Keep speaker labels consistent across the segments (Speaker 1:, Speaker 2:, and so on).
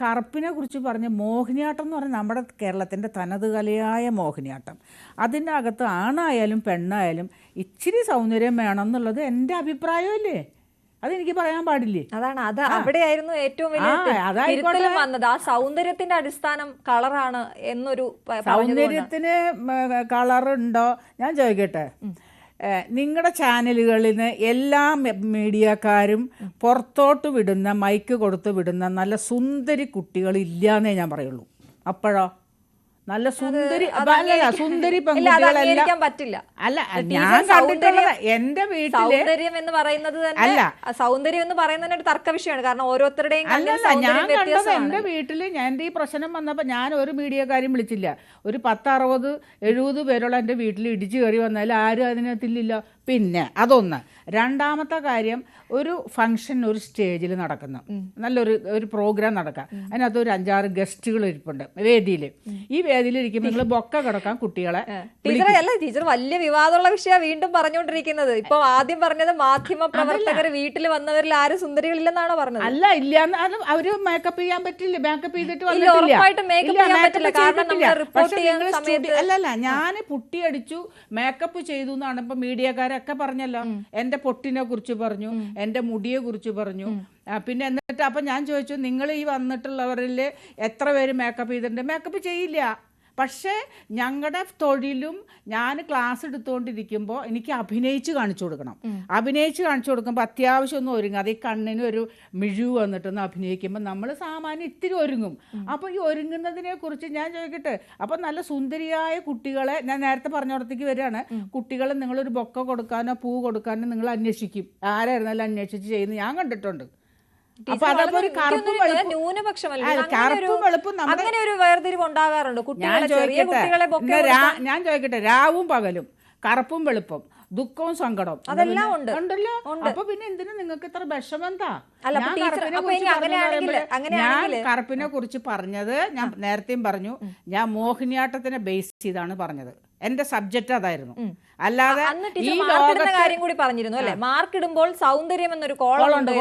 Speaker 1: കറുപ്പിനെ കുറിച്ച് പറഞ്ഞ മോഹിനിയാട്ടം എന്ന് പറഞ്ഞാൽ നമ്മുടെ കേരളത്തിൻ്റെ തനത് കലയായ മോഹിനിയാട്ടം. അതിൻ്റെ അകത്ത് ആണായാലും പെണ്ണായാലും ഇച്ചിരി സൗന്ദര്യം വേണം എന്നുള്ളത് എൻ്റെ അഭിപ്രായമല്ലേ, അതെനിക്ക് പറയാൻ പാടില്ലേ?
Speaker 2: അതാണ് അത് അവിടെയായിരുന്നു ഏറ്റവും വലിയ വന്നത്. ആ സൗന്ദര്യത്തിന്റെ അടിസ്ഥാനം കളറാണ് എന്നൊരു
Speaker 1: സൗന്ദര്യത്തിന് കളറുണ്ടോ? ഞാൻ ചോദിക്കട്ടെ, നിങ്ങളുടെ ചാനലുകളിൽ നിന്ന് എല്ലാ മീഡിയക്കാരും പുറത്തോട്ട് വിടുന്ന മൈക്ക് കൊടുത്ത് വിടുന്ന നല്ല സുന്ദരി കുട്ടികളില്ലാന്നേ ഞാൻ പറയുള്ളൂ. അപ്പോഴോ നല്ല സുന്ദരി സുന്ദരി പെൺകുട്ടികളെല്ലാം
Speaker 2: പറ്റില്ല.
Speaker 1: അല്ല, ഞാൻ കണ്ടിട്ടുള്ളത് എന്റെ വീട്ടില്
Speaker 2: സൗന്ദര്യം എന്ന് പറയുന്നത് തന്നെ സൗന്ദര്യം എന്ന് പറയുന്നത് ഒരു തർക്ക വിഷയമാണ്. കാരണം ഓരോരുത്തരുടെയും
Speaker 1: ഞാൻ കണ്ടത് എന്റെ വീട്ടില് എന്റെ ഈ പ്രശ്നം വന്നപ്പോ ഞാൻ ഒരു മീഡിയക്കാരും വിളിച്ചില്ല. ഒരു 10-60-70 പേരോളം എന്റെ വീട്ടിൽ ഇടിച്ചു കയറി വന്നാൽ ആരും അതിനകത്തില്ല. പിന്നെ അതൊന്ന്. രണ്ടാമത്തെ കാര്യം, ഒരു ഫംഗ്ഷൻ ഒരു സ്റ്റേജിൽ നടക്കുന്നു, നല്ലൊരു പ്രോഗ്രാം നടക്കാം, അതിനകത്ത് ഒരു 5-6 ഗസ്റ്റുകൾ ഇരിപ്പുണ്ട് വേദിയിൽ. ഈ വേദിയിൽ ഇരിക്കുമ്പോൾ നിങ്ങൾ ബൊക്ക കിടക്കാൻ കുട്ടികളെ
Speaker 2: ടീച്ചർ വലിയ വിവാദമുള്ള വിഷയം വീണ്ടും പറഞ്ഞുകൊണ്ടിരിക്കുന്നത്. ഇപ്പൊ ആദ്യം പറഞ്ഞത് മാധ്യമ പ്രവർത്തകർ വീട്ടിൽ വന്നവരിൽ ആരും സുന്ദരികളില്ലെന്നാണോ പറഞ്ഞത്?
Speaker 1: അല്ല, ഇല്ല, അവര് മേക്കപ്പ് ചെയ്യാൻ പറ്റില്ല, മേക്കപ്പ് ചെയ്തിട്ട് അല്ലല്ല, ഞാൻ പുട്ടിയടിച്ചു മേക്കപ്പ് ചെയ്തു എന്നാണ് ഇപ്പൊ മീഡിയക്കാരൊക്കെ പറഞ്ഞല്ലോ. എന്റെ പൊട്ടിനെ കുറിച്ച് പറഞ്ഞു, എന്റെ മുടിയെ കുറിച്ച് പറഞ്ഞു. പിന്നെ എന്നിട്ട് അപ്പൊ ഞാൻ ചോദിച്ചു, നിങ്ങൾ ഈ വന്നിട്ടുള്ളവരിൽ എത്ര പേര് മേക്കപ്പ് ചെയ്തിട്ടുണ്ട്? മേക്കപ്പ് ചെയ്യില്ല. പക്ഷേ ഞങ്ങളുടെ തൊഴിലും ഞാൻ ക്ലാസ് എടുത്തുകൊണ്ടിരിക്കുമ്പോൾ എനിക്ക് അഭിനയിച്ച് കാണിച്ചു കൊടുക്കണം. അഭിനയിച്ച് കാണിച്ചു കൊടുക്കുമ്പോൾ അത്യാവശ്യം ഒന്നും ഒരുങ്ങും. അത് ഈ കണ്ണിന് ഒരു മിഴിവ് വന്നിട്ടൊന്ന് അഭിനയിക്കുമ്പോൾ നമ്മൾ സാമാന്യം ഇത്തിരി ഒരുങ്ങും. അപ്പോൾ ഈ ഒരുങ്ങുന്നതിനെ കുറിച്ച് ഞാൻ ചോദിക്കട്ടെ, അപ്പം നല്ല സുന്ദരിയായ കുട്ടികളെ, ഞാൻ നേരത്തെ പറഞ്ഞിടത്തേക്ക് വരികയാണ്, കുട്ടികളെ നിങ്ങളൊരു ബൊക്ക കൊടുക്കാനോ പൂ കൊടുക്കാനോ നിങ്ങൾ അന്വേഷിക്കും. ആരായിരുന്നാലും അന്വേഷിച്ച് ചെയ്യുന്നത് ഞാൻ കണ്ടിട്ടുണ്ട്. അപ്പൊ അതപ്പോ ഒരു കറുപ്പും വെളുപ്പും
Speaker 2: അങ്ങനെ ഒരു വേർതിരിവ് ഉണ്ടാകാറുണ്ട്.
Speaker 1: ഞാൻ ചോദിക്കട്ടെ, രാവും പകലും, കറുപ്പും വെളുപ്പും, ദുഃഖവും സങ്കടവും
Speaker 2: അതെല്ലാം
Speaker 1: ഉണ്ടല്ലോ. അപ്പൊ പിന്നെ എന്തിനാ നിങ്ങൾക്ക് ഇത്ര വിഷമം? എന്താ ഞാൻ കറുപ്പിനെ കുറിച്ച് പറഞ്ഞത്? ഞാൻ നേരത്തെയും പറഞ്ഞു, ഞാൻ മോഹിനിയാട്ടത്തിനെ ബേസ് ചെയ്താണ് പറഞ്ഞത്. എന്റെ സബ്ജക്റ്റ് അതായിരുന്നു. അല്ലാതെ
Speaker 2: ഈ കാര്യം കൂടി പറഞ്ഞിരുന്നു അല്ലെ, മാർക്ക് ഇടുമ്പോൾ സൗന്ദര്യം എന്നൊരു കോളുണ്ട്.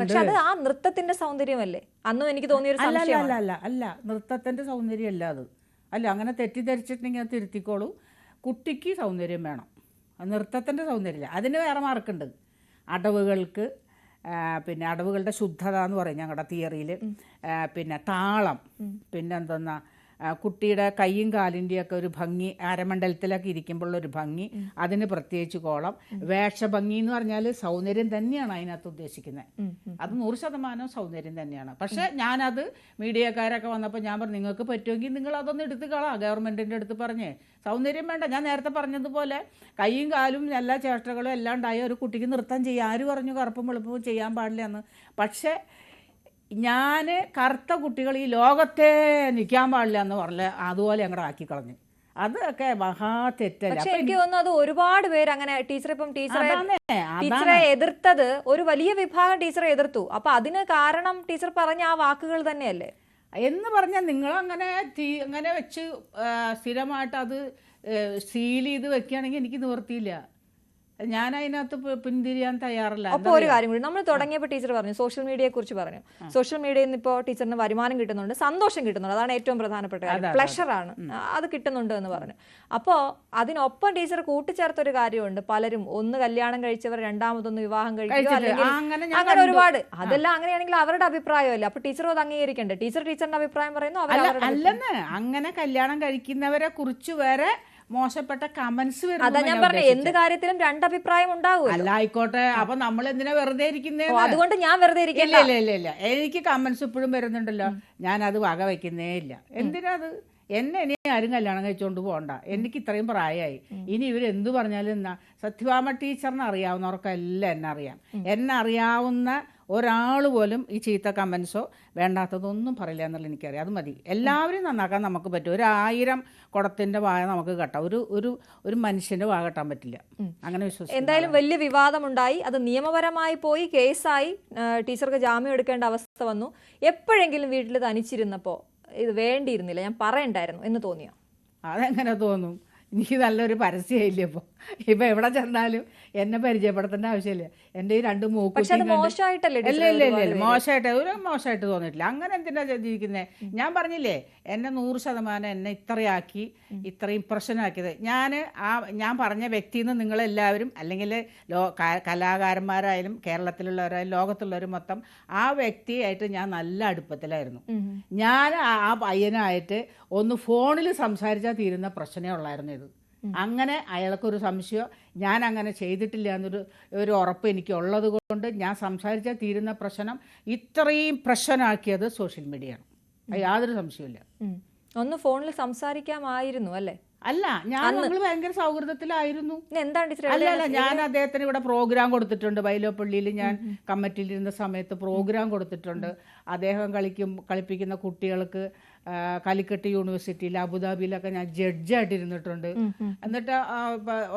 Speaker 2: പക്ഷെ അത് ആ നൃത്തത്തിന്റെ സൗന്ദര്യമല്ലേ? അന്നും എനിക്ക് തോന്നിയൊരു സംശയം.
Speaker 1: അല്ല, നൃത്തത്തിന്റെ സൗന്ദര്യം അല്ല അത്. അല്ല, അങ്ങനെ തെറ്റിദ്ധരിച്ചിട്ടുണ്ടെങ്കിൽ അത് തിരുത്തിക്കോളൂ. കുട്ടിക്ക് സൗന്ദര്യം വേണം, നൃത്തത്തിന്റെ സൗന്ദര്യമില്ല. അതിന് വേറെ മാർക്കുണ്ട്. അടവുകൾക്ക്, പിന്നെ അടവുകളുടെ ശുദ്ധത എന്ന് പറയും ഞങ്ങളുടെ തിയറിയിൽ. പിന്നെ താളം, പിന്നെ എന്തെന്നാ കുട്ടിയുടെ കൈയും കാലിൻ്റെയൊക്കെ ഒരു ഭംഗി, അരമണ്ഡലത്തിലൊക്കെ ഇരിക്കുമ്പോഴുള്ളൊരു ഭംഗി, അതിന് പ്രത്യേകിച്ച് കോളം. വേഷഭംഗി എന്ന് പറഞ്ഞാൽ സൗന്ദര്യം തന്നെയാണ് അതിനകത്ത് ഉദ്ദേശിക്കുന്നത്. അത് 100% സൗന്ദര്യം തന്നെയാണ്. പക്ഷെ ഞാനത് മീഡിയക്കാരൊക്കെ വന്നപ്പോൾ ഞാൻ പറഞ്ഞു, നിങ്ങൾക്ക് പറ്റുമെങ്കിൽ നിങ്ങൾ അതൊന്ന് എടുത്ത് കളാം, ഗവൺമെൻറ്റിൻ്റെ അടുത്ത് പറഞ്ഞ്. സൗന്ദര്യം വേണ്ട. ഞാൻ നേരത്തെ പറഞ്ഞതുപോലെ കൈയും കാലും എല്ലാ ചേഷ്ടകളും എല്ലാം ഉണ്ടായ ഒരു കുട്ടിക്ക് നൃത്തം ചെയ്യാം. ആര് പറഞ്ഞു കറുപ്പും വെളുപ്പും ചെയ്യാൻ പാടില്ല എന്ന്? പക്ഷേ ഞാൻ കറുത്ത കുട്ടികൾ ഈ ലോകത്തെ നിൽക്കാൻ പാടില്ല എന്ന് പറഞ്ഞ അതുപോലെ അങ്ങോട്ട് ആക്കി കളഞ്ഞു. അതൊക്കെ മഹാ തെറ്റല്ല.
Speaker 2: പക്ഷെ എനിക്ക് തോന്നുന്നു അത് ഒരുപാട് പേര് അങ്ങനെ ടീച്ചറെ എതിർത്തത്, ഒരു വലിയ വിഭാഗം ടീച്ചറെ എതിർത്തു. അപ്പൊ അതിന് കാരണം ടീച്ചർ പറഞ്ഞ ആ വാക്കുകൾ തന്നെയല്ലേ
Speaker 1: എന്ന് പറഞ്ഞാൽ നിങ്ങൾ അങ്ങനെ വെച്ച് സ്ഥിരമായിട്ട് അത് സീൽ ചെയ്ത് വെക്കുകയാണെങ്കിൽ എനിക്ക് നിവർത്തിയില്ല. ഞാൻ അതിനകത്ത് പിന്തിരിയാൻ തയ്യാറല്ല.
Speaker 2: അപ്പോൾ ഒരു കാര്യം കൂടി, നമ്മൾ തുടങ്ങിയപ്പോൾ ടീച്ചർ പറഞ്ഞു, സോഷ്യൽ മീഡിയയെ കുറിച്ച് പറഞ്ഞു. സോഷ്യൽ മീഡിയയിൽ നിന്ന് ഇപ്പോൾ ടീച്ചറിന് വരുമാനം കിട്ടുന്നുണ്ട്, സന്തോഷം കിട്ടുന്നുണ്ട്, അതാണ് ഏറ്റവും പ്രധാനപ്പെട്ട കാര്യം. പ്ലഷറാണ്, അത് കിട്ടുന്നുണ്ട് എന്ന് പറഞ്ഞു. അപ്പോൾ അതിനൊപ്പം ടീച്ചർ കൂട്ടിച്ചേർത്തൊരു കാര്യമുണ്ട്, പലരും ഒന്ന് കല്യാണം കഴിച്ചവർ രണ്ടാമതൊന്ന് വിവാഹം കഴിക്കുക, അല്ലെങ്കിൽ അങ്ങനെ ഒരുപാട്. അതെല്ലാം അങ്ങനെയാണെങ്കിൽ അവരുടെ അഭിപ്രായമല്ല. അപ്പൊ ടീച്ചർ അത് അംഗീകരിക്കണ്ടേ? ടീച്ചറിന്റെ അഭിപ്രായം പറയുന്നു
Speaker 1: അല്ലെന്ന്. അങ്ങനെ കല്യാണം കഴിക്കുന്നവരെ കുറിച്ച് വരെ മോശപ്പെട്ട കമന്റ്സ് വരുന്നു.
Speaker 2: അതാ ഞാൻ പറഞ്ഞു, എന്ത് കാര്യത്തിലും രണ്ടഭിപ്രായം ഉണ്ടാവും.
Speaker 1: അല്ല, ആയിക്കോട്ടെ. അപ്പൊ നമ്മൾ എന്തിനാ വെറുതെ ഇരിക്കുന്നേ?
Speaker 2: അതുകൊണ്ട് ഞാൻ വെറുതെ ഇരിക്കില്ല.
Speaker 1: ഇല്ല, എനിക്ക് കമന്റ്സ് ഇപ്പോഴും വരുന്നുണ്ടല്ലോ, ഞാൻ അത് വക വയ്ക്കുന്നേ ഇല്ല. എന്തിനാ അത്? ഇനി ആരും കല്യാണം കഴിച്ചുകൊണ്ട് പോകണ്ട. എനിക്ക് ഇത്രയും പ്രായമായി, ഇനി ഇവരെന്ത് പറഞ്ഞാലും എന്നാ. സത്യഭാമ ടീച്ചറിനെ അറിയാവുന്നവർക്കെല്ലാം എന്നെ അറിയാം. എന്നെ അറിയാവുന്ന ഒരാൾ പോലും ഈ ചീത്ത കമൻസോ വേണ്ടാത്തതൊന്നും പറയില്ല എന്നുള്ളത് എനിക്കറിയാം. അത് മതി. എല്ലാവരും നന്നാക്കാൻ നമുക്ക് പറ്റും. 1000 കുടത്തിൻ്റെ വായ നമുക്ക് കെട്ടാം, ഒരു മനുഷ്യൻ്റെ വായ കെട്ടാൻ പറ്റില്ല. അങ്ങനെ വിശ്വസിക്കും.
Speaker 2: എന്തായാലും വലിയ വിവാദമുണ്ടായി, അത് നിയമപരമായി പോയി, കേസായി, ടീച്ചർക്ക് ജാമ്യം എടുക്കേണ്ട അവസ്ഥ വന്നു. എപ്പോഴെങ്കിലും വീട്ടിൽ തനിച്ചിരുന്നപ്പോൾ ഇത് വേണ്ടിയിരുന്നില്ല, ഞാൻ പറയണ്ടായിരുന്നു എന്ന് തോന്നിയോ?
Speaker 1: അതെങ്ങനെ തോന്നും? എനിക്ക് നല്ലൊരു പരസ്യമില്ല ഇപ്പോൾ എവിടെ ചെന്നാലും എന്നെ പരിചയപ്പെടുത്തേണ്ട ആവശ്യമില്ല. എൻ്റെ ഈ 2
Speaker 2: പക്ഷെ അത്
Speaker 1: മൂക്കുത്തി
Speaker 2: മോശമായിട്ടല്ലേ
Speaker 1: ഇല്ല ഇല്ല ഇല്ല ഇല്ല മോശമായിട്ട് ഒരു മോശമായിട്ട് തോന്നിയിട്ടില്ല. അങ്ങനെ എന്തിനാ ജീവിക്കുന്നത്? ഞാൻ പറഞ്ഞില്ലേ, എന്നെ 100% എന്നെ ഇത്രയാക്കി, ഇത്രയും ഇമ്പ്രഷനാക്കിയത് ഞാൻ പറഞ്ഞ വ്യക്തിയിൽ നിന്ന് നിങ്ങളെല്ലാവരും, അല്ലെങ്കിൽ കലാകാരന്മാരായാലും കേരളത്തിലുള്ളവരായാലും ലോകത്തുള്ളവരും മൊത്തം ആ വ്യക്തിയായിട്ട് ഞാൻ നല്ല അടുപ്പത്തിലായിരുന്നു. ഞാൻ ആ പയ്യനായിട്ട് ഒന്ന് ഫോണിൽ സംസാരിച്ചാൽ തീരുന്ന പ്രശ്നമേ ഉള്ളായിരുന്നു ഇത്. അങ്ങനെ അയാൾക്കൊരു സംശയം, ഞാൻ അങ്ങനെ ചെയ്തിട്ടില്ല എന്നൊരു ഉറപ്പ് എനിക്കുള്ളത് കൊണ്ട് ഞാൻ സംസാരിച്ചാൽ തീരുന്ന പ്രശ്നം ഇത്രയും പ്രശ്നമാക്കിയത് സോഷ്യൽ മീഡിയയാണ്. യാതൊരു സംശയമില്ല.
Speaker 2: ഒന്ന് ഫോണിൽ സംസാരിക്കാമായിരുന്നു അല്ലേ?
Speaker 1: അല്ല, ഞങ്ങൾ ഭയങ്കര സൗഹൃദത്തിലായിരുന്നു.
Speaker 2: എന്താണ്
Speaker 1: അല്ല, ഞാൻ അദ്ദേഹത്തിന് ഇവിടെ പ്രോഗ്രാം കൊടുത്തിട്ടുണ്ട്. വൈലോപ്പള്ളിയിൽ ഞാൻ കമ്മിറ്റിയിലിരുന്ന സമയത്ത് പ്രോഗ്രാം കൊടുത്തിട്ടുണ്ട്. അദ്ദേഹം കളിപ്പിക്കുന്ന കുട്ടികൾക്ക് കാലിക്കറ്റ് യൂണിവേഴ്സിറ്റിയിൽ അബുദാബിയിലൊക്കെ ഞാൻ ജഡ്ജായിട്ട് ഇരുന്നിട്ടുണ്ട്. എന്നിട്ട്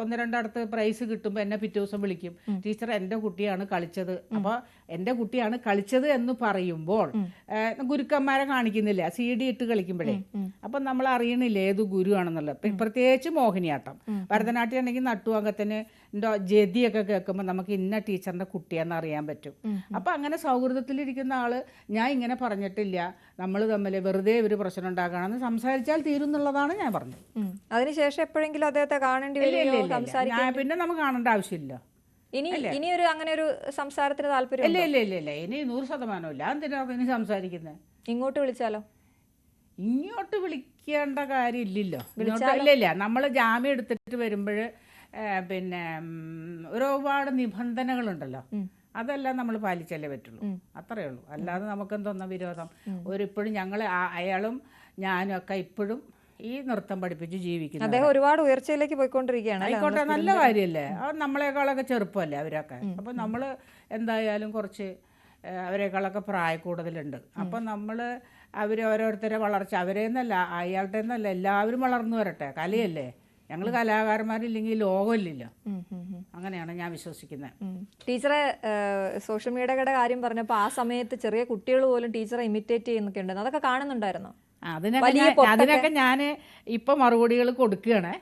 Speaker 1: 1-2 അടുത്ത് പ്രൈസ് കിട്ടുമ്പോൾ എന്നെ പിറ്റേ ദിവസം വിളിക്കും, ടീച്ചർ എൻ്റെ കുട്ടിയാണ് കളിച്ചത്. അപ്പോൾ എൻ്റെ കുട്ടിയാണ് കളിച്ചത് എന്ന് പറയുമ്പോൾ ഗുരുക്കന്മാരെ കാണിക്കുന്നില്ല, CD ഇട്ട് കളിക്കുമ്പോഴേ. അപ്പം നമ്മൾ അറിയണില്ലേ ഏത് ഗുരുവാണെന്നുള്ളത്. പ്രത്യേകിച്ച് മോഹിനിയാട്ടം, ഭരതനാട്യം ആണെങ്കിൽ നട്ടുവാങ്കത്തിന് ജതിയൊക്കെ കേൾക്കുമ്പോൾ നമുക്ക് ഇന്ന ടീച്ചറിൻ്റെ കുട്ടിയാണെന്ന് അറിയാൻ പറ്റും. അപ്പം അങ്ങനെ സൗഹൃദത്തിലിരിക്കുന്ന ആള് ഞാൻ ഇങ്ങനെ പറഞ്ഞിട്ടില്ല, നമ്മൾ തമ്മിൽ വെറുതെ ഒരു പ്രശ്നം ഉണ്ടാക്കണമെന്ന് സംസാരിച്ചാൽ തീരും എന്നുള്ളതാണ് ഞാൻ പറഞ്ഞത്.
Speaker 2: അതിനുശേഷം എപ്പോഴെങ്കിലും അദ്ദേഹത്തെ കാണേണ്ടി വരികയോ
Speaker 1: പിന്നെ നമുക്ക് കാണേണ്ട ആവശ്യമില്ല.
Speaker 2: ഇനി ഒരു അങ്ങനെ ഒരു സംസാരത്തിന് താല്പര്യം
Speaker 1: ഇല്ല ഇല്ല ഇല്ല ഇല്ല ഇനി 100% ഇല്ല. എന്തിനാ ഇനി സംസാരിക്കുന്നത്?
Speaker 2: ഇങ്ങോട്ട് വിളിച്ചാലോ?
Speaker 1: ഇങ്ങോട്ട് വിളിക്കേണ്ട കാര്യമില്ലല്ലോ. ഇല്ല ഇല്ല, നമ്മൾ ജാമ്യം എടുത്തിട്ട് വരുമ്പോൾ പിന്നെ ഒരുപാട് നിബന്ധനകളുണ്ടല്ലോ, അതെല്ലാം നമ്മൾ പാലിച്ചല്ലേ പറ്റുള്ളൂ. അത്രയേ ഉള്ളൂ. അല്ലാതെ നമുക്കെന്തോന്ന വിരോധം? ഇപ്പോഴും ഞങ്ങൾ അയാളും ഞാനും ഒക്കെ ഇപ്പോഴും ഈ നൃത്തം പഠിപ്പിച്ച് ജീവിക്കുന്നു.
Speaker 2: അദ്ദേഹം ഒരുപാട് ഉയർച്ചയിലേക്ക് പോയിക്കൊണ്ടിരിക്കുകയാണ്.
Speaker 1: ആയിക്കോട്ടെ, നല്ല കാര്യമല്ലേ. അവർ നമ്മളെക്കാളൊക്കെ ചെറുപ്പമല്ലേ അവരൊക്കെ. അപ്പം നമ്മൾ എന്തായാലും കുറച്ച് അവരെക്കാളൊക്കെ പ്രായക്കൂടുതലുണ്ട്. അപ്പം നമ്മൾ ഓരോരുത്തരെ വളർച്ച, അവരെന്നല്ല അയാളുടെ എന്നല്ല, എല്ലാവരും വളർന്നു വരട്ടെ. കലയല്ലേ, ഞങ്ങൾ കലാകാരന്മാരില്ലെങ്കിൽ ലോകമില്ലല്ലോ. അങ്ങനെയാണ് ഞാൻ വിശ്വസിക്കുന്നത്.
Speaker 2: ടീച്ചറെ സോഷ്യൽ മീഡിയയുടെ കാര്യം പറഞ്ഞപ്പോൾ ആ സമയത്ത് ചെറിയ കുട്ടികൾ പോലും ടീച്ചറെ ഇമിറ്റേറ്റ് ചെയ്യുന്നൊക്കെ ഉണ്ട്, അതൊക്കെ കാണുന്നുണ്ടായിരുന്നോ?
Speaker 1: അതിനൊക്കെ ഞാൻ ഇപ്പം മറുപടികൾ കൊടുക്കുകയാണ്.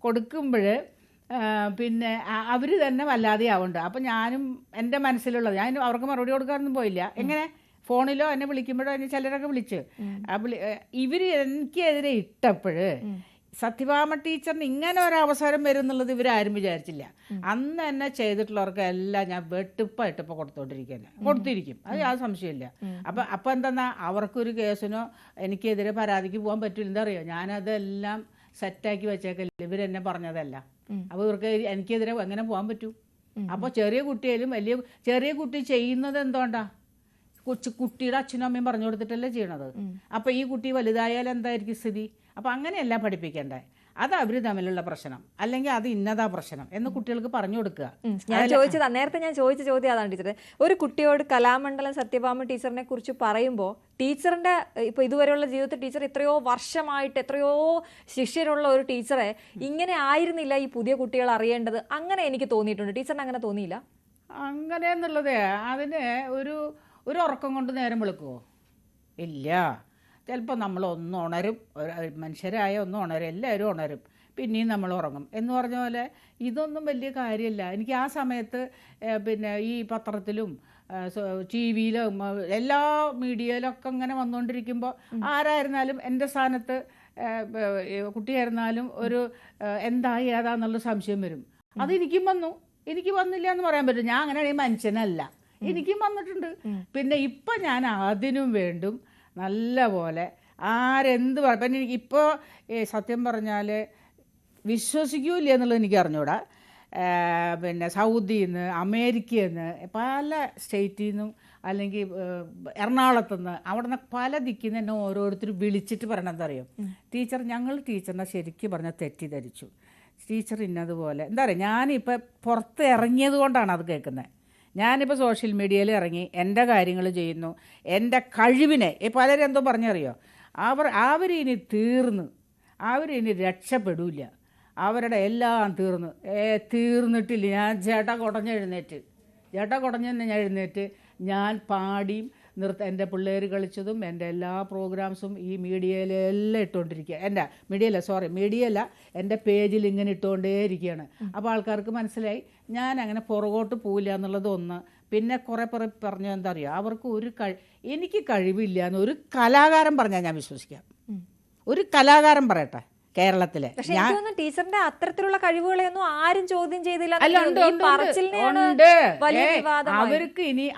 Speaker 1: കൊടുക്കുമ്പോൾ പിന്നെ അവർ തന്നെ വല്ലാതെ ആവുന്നുണ്ട്. അപ്പം ഞാനും എൻ്റെ മനസ്സിലുള്ളത്, ഞാൻ അവർക്ക് മറുപടി കൊടുക്കാനൊന്നും പോയില്ല. എങ്ങനെ ഫോണിലോ എന്നെ വിളിക്കുമ്പോഴോ എന്നെ ചിലരൊക്കെ വിളിച്ച് ഇവർ എനിക്കെതിരെ ഇട്ടപ്പോൾ സത്യഭാമ ടീച്ചറിന് ഇങ്ങനെ ഒരു അവസരം വരും എന്നുള്ളത് ഇവരാരും വിചാരിച്ചില്ല. അന്ന് തന്നെ ചെയ്തിട്ടുള്ളവർക്ക് എല്ലാം ഞാൻ വെട്ടിപ്പായിട്ട് ഇപ്പോൾ കൊടുത്തിരിക്കും. അത് യാതൊരു സംശയമില്ല. അപ്പം എന്തെന്നാ അവർക്കൊരു കേസിനോ എനിക്കെതിരെ പരാതിക്ക് പോകാൻ പറ്റില്ല. എന്താ അറിയോ, ഞാനതെല്ലാം സെറ്റാക്കി വെച്ചേക്കല്ലേ, ഇവരെന്നെ പറഞ്ഞതല്ല. അപ്പോൾ ഇവർക്ക് എനിക്കെതിരെ എങ്ങനെ പോകാൻ പറ്റൂ? അപ്പോൾ ചെറിയ കുട്ടിയായാലും ചെറിയ കുട്ടി ചെയ്യുന്നത് എന്തുകൊണ്ടാ? കുട്ടിയുടെ അച്ഛനും അമ്മയും പറഞ്ഞു കൊടുത്തിട്ടല്ലേ ചെയ്യണത്. അപ്പോൾ ഈ കുട്ടി വലുതായാൽ എന്തായിരിക്കും സ്ഥിതി? അപ്പോൾ അങ്ങനെയല്ല പഠിപ്പിക്കേണ്ടേ. അത് അവർ തമ്മിലുള്ള പ്രശ്നം, അല്ലെങ്കിൽ അത് ഇന്നതാ പ്രശ്നം എന്ന് കുട്ടികൾക്ക് പറഞ്ഞു കൊടുക്കുക.
Speaker 2: നേരത്തെ ഞാൻ ചോദിച്ച ചോദ്യം അതാണ് ടീച്ചറെ. ഒരു കുട്ടിയോട് കലാമണ്ഡലം സത്യഭാമ ടീച്ചറിനെ കുറിച്ച് പറയുമ്പോൾ ടീച്ചറിന്റെ ഇപ്പോൾ ഇതുവരെയുള്ള ജീവിതത്തിൽ ടീച്ചർ എത്രയോ വർഷമായിട്ട് എത്രയോ ശിഷ്യരുള്ള ഒരു ടീച്ചറെ ഇങ്ങനെ ആയിരുന്നില്ല ഈ പുതിയ കുട്ടികൾ അറിയേണ്ടത്, അങ്ങനെ എനിക്ക് തോന്നിയിട്ടുണ്ട്. ടീച്ചറിന് അങ്ങനെ തോന്നിയില്ല?
Speaker 1: അങ്ങനെ എന്നുള്ളത് അതിന് ഒരു ഉറക്കം കൊണ്ട് നേരം വെളുക്കുമോ? ഇല്ല. ചിലപ്പോൾ നമ്മൾ ഒന്ന് ഉണരും, മനുഷ്യരായ ഒന്ന് ഉണരും, എല്ലാവരും ഉണരും, പിന്നെയും നമ്മൾ ഉറങ്ങും എന്ന് പറഞ്ഞ പോലെ ഇതൊന്നും വലിയ കാര്യമല്ല. എനിക്ക് ആ സമയത്ത് പിന്നെ ഈ പത്രത്തിലും TV യിലും എല്ലാ മീഡിയയിലൊക്കെ ഇങ്ങനെ വന്നുകൊണ്ടിരിക്കുമ്പോൾ ആരായിരുന്നാലും എൻ്റെ സ്ഥാനത്ത് കുട്ടിയായിരുന്നാലും ഒരു എന്തായി ഏതാന്നുള്ള സംശയം വരും. അതെനിക്കും വന്നു. എനിക്ക് വന്നില്ല എന്ന് പറയാൻ പറ്റും. ഞാൻ അങ്ങനെ മനുഷ്യനല്ല, എനിക്കും വന്നിട്ടുണ്ട്. പിന്നെ ഇപ്പം ഞാൻ അതിനും വേണ്ടും നല്ല പോലെ ആരെന്ത് പിന്നെ ഇപ്പോൾ സത്യം പറഞ്ഞാൽ വിശ്വസിക്കൂല എന്നുള്ളത് എനിക്ക് അറിഞ്ഞൂടാ. പിന്നെ സൗദിയിൽ നിന്ന്, അമേരിക്കയിൽ നിന്ന്, പല സ്റ്റേറ്റിൽ നിന്നും, അല്ലെങ്കിൽ എറണാകുളത്തു നിന്ന്, അവിടെ നിന്ന് പല ദിക്കിൽ നിന്ന് എന്നെ ഓരോരുത്തർ വിളിച്ചിട്ട് പറയണം എന്താ അറിയോ, ടീച്ചർ ഞങ്ങൾ ടീച്ചറിനെ ശരിക്കും പറഞ്ഞാൽ തെറ്റിദ്ധരിച്ചു, ടീച്ചർ ഇന്നതുപോലെ എന്താ പറയുക. ഞാനിപ്പോൾ പുറത്ത് ഇറങ്ങിയത് കൊണ്ടാണ് അത് കേൾക്കുന്നത്. ഞാനിപ്പോൾ സോഷ്യൽ മീഡിയയിൽ ഇറങ്ങി എൻ്റെ കാര്യങ്ങൾ ചെയ്യുന്നു. എൻ്റെ കഴിവിനെ പലരും എന്തോ പറഞ്ഞറിയോ, അവരിനി അവരിനി രക്ഷപ്പെടില്ല, അവരുടെ എല്ലാം തീർന്നിട്ടില്ല. ഞാൻ ചേട്ട കുടഞ്ഞ് ഞാൻ എഴുന്നേറ്റ് ഞാൻ പാടിയും എൻ്റെ പിള്ളേർ കളിച്ചതും എൻ്റെ എല്ലാ പ്രോഗ്രാംസും ഈ മീഡിയയിലെല്ലാം ഇട്ടുകൊണ്ടിരിക്കുക. എൻ്റെ മീഡിയയല്ല എൻ്റെ പേജിൽ ഇങ്ങനെ ഇട്ടുകൊണ്ടേ ഇരിക്കുകയാണ്. അപ്പോൾ ആൾക്കാർക്ക് മനസ്സിലായി ഞാൻ അങ്ങനെ പുറകോട്ട് പോവില്ല എന്നുള്ളത് ഒന്ന്. പിന്നെ കുറേ പറഞ്ഞ എന്താ പറയുക, അവർക്ക് എനിക്ക് കഴിവില്ല എന്ന് ഒരു കലാകാരൻ പറഞ്ഞാൽ ഞാൻ വിശ്വസിക്കാം. ഒരു കലാകാരൻ പറയട്ടെ കേരളത്തിലെ.
Speaker 2: ടീച്ചറിന്റെ അത്തരത്തിലുള്ള കഴിവുകളെയൊന്നും ആരും ചോദ്യം ചെയ്തില്ല.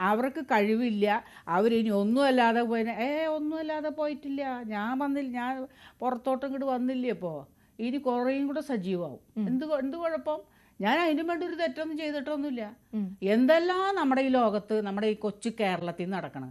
Speaker 1: അവർക്ക് കഴിവില്ല, അവരിനി ഒന്നുമല്ലാതെ ഒന്നുമല്ലാതെ പോയിട്ടില്ല. ഞാൻ പുറത്തോട്ടും ഇങ്ങോട്ട് വന്നില്ലേ. ഇപ്പോൾ ഇനി കുറേയും കൂടെ സജീവമാവും. എന്ത് കുഴപ്പം? ഞാൻ അതിനും വേണ്ടി ഒരു തെറ്റൊന്നും ചെയ്തിട്ടൊന്നുമില്ല. എന്തെല്ലാം നമ്മുടെ ഈ ലോകത്ത്, നമ്മുടെ ഈ കൊച്ചു കേരളത്തിൽ നടക്കണം.